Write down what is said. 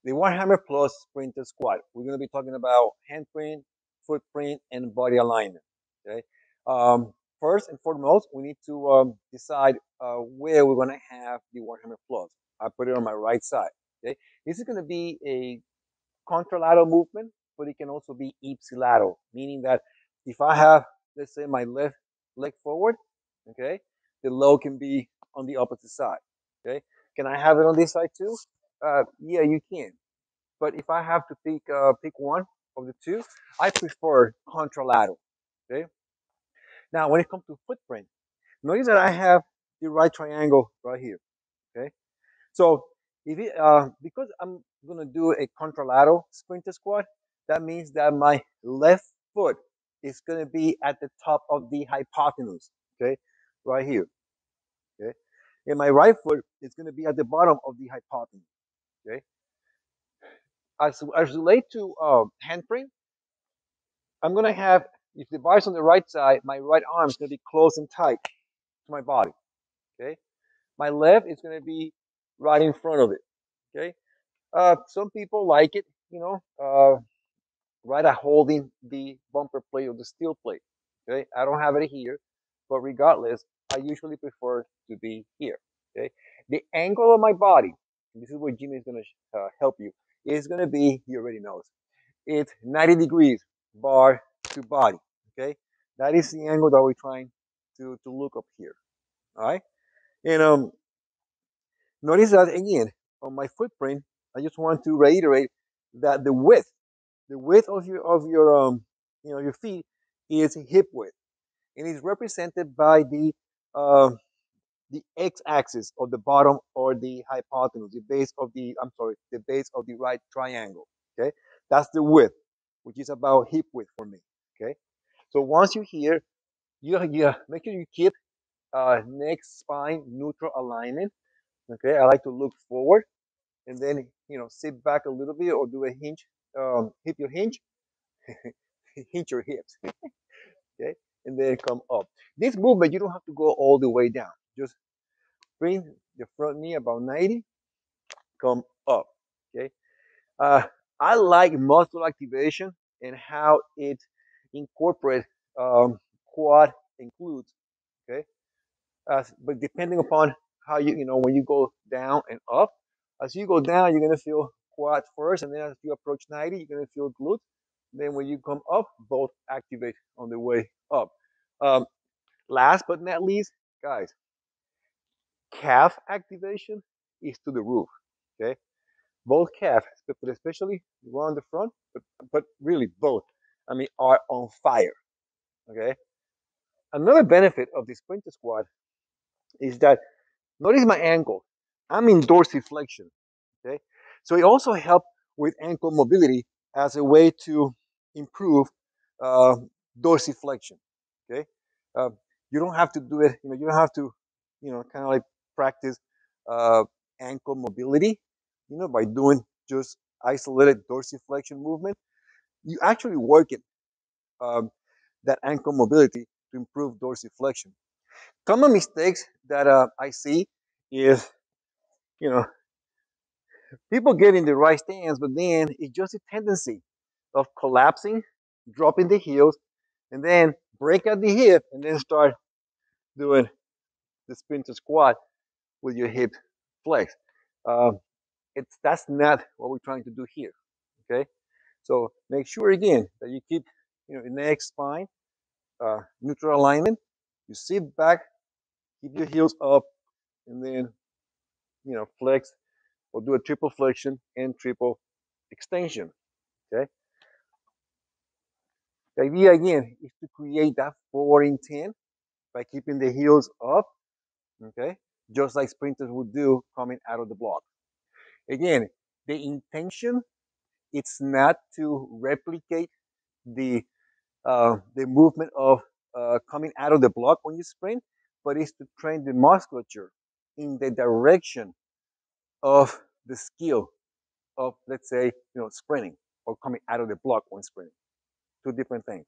the Warhammer Plus Sprinter Squad. We're going to be talking about handprint, footprint, and body alignment. Okay. First and foremost, we need to decide where we're going to have the Warhammer Plus. I put it on my right side. Okay. This is going to be a contralateral movement, but it can also be ipsilateral, meaning that if I have, let's say, my left leg forward, okay, the load can be on the opposite side. Okay. Can I have it on this side too? Yeah, you can. But if I have to pick one of the two, I prefer contralateral. Okay. Now, when it comes to footprint, notice that I have the right triangle right here. Okay. So if it, because I'm gonna do a contralateral sprinter squat, that means that my left foot is gonna be at the top of the hypotenuse. Okay, right here. Okay, and my right foot is gonna be at the bottom of the hypotenuse. Okay, as relate to handprint, I'm gonna have, if the bar is on the right side, my right arm is gonna be close and tight to my body. Okay, my left is gonna be right in front of it. Okay, some people like it, right at holding the bumper plate or the steel plate. Okay, I don't have it here, but regardless, I usually prefer to be here. Okay, the angle of my body, and this is where Jimmy is gonna help you, is gonna be, he already knows, it's 90 degrees bar to body. Okay, that is the angle that we're trying to look up here. All right, and notice that again on my footprint. I just want to reiterate that the width of your feet is hip width, and is represented by uh, the x-axis of the bottom, or the hypotenuse, the base of the, I'm sorry, the base of the right triangle. Okay, that's the width, which is about hip width for me. Okay, so once you're here, you make sure you keep neck spine neutral alignment. Okay, I like to look forward, and then sit back a little bit, or do a hinge, hip your hinge, hinge your hips. Okay, and then come up. This movement, you don't have to go all the way down. Just bring the front knee about 90, come up. Okay, uh, I like muscle activation and how it incorporates quad and glutes. Okay, but depending upon how when you go down and up, as you go down, you're gonna feel quad first, and then as you approach 90, you're gonna feel glutes. Then when you come up, both activate on the way up. Um, Last but not least, guys, calf activation is to the roof. Okay, both calf, but especially the one on the front, but really both, I mean, are on fire. Okay. Another benefit of the sprinter squat is that, notice my ankle. I'm in dorsiflexion. Okay, so it also helps with ankle mobility as a way to improve uh, dorsiflexion. Okay, uh, you don't have to do it. You don't have to, kind of like practice uh, ankle mobility. By doing just isolated dorsiflexion movement, you actually work it, um, that ankle mobility to improve dorsiflexion. Common mistakes that I see is, you know, people get in the right stance, but then it's just a tendency of collapsing, dropping the heels, and then break out the hip, and then start doing the sprinter squat with your hip flex. Um, that's not what we're trying to do here. Okay, so make sure again that you keep your neck, spine, neutral alignment. You sit back, keep your heels up, and then flex, or do a triple flexion and triple extension. Okay. The idea again is to create that forward intent by keeping the heels up. Okay, just like sprinters would do coming out of the block. Again, the intention, it's not to replicate the movement of coming out of the block when you sprint, but it's to train the musculature in the direction of the skill of, let's say, sprinting, or coming out of the block when sprinting. Two different things.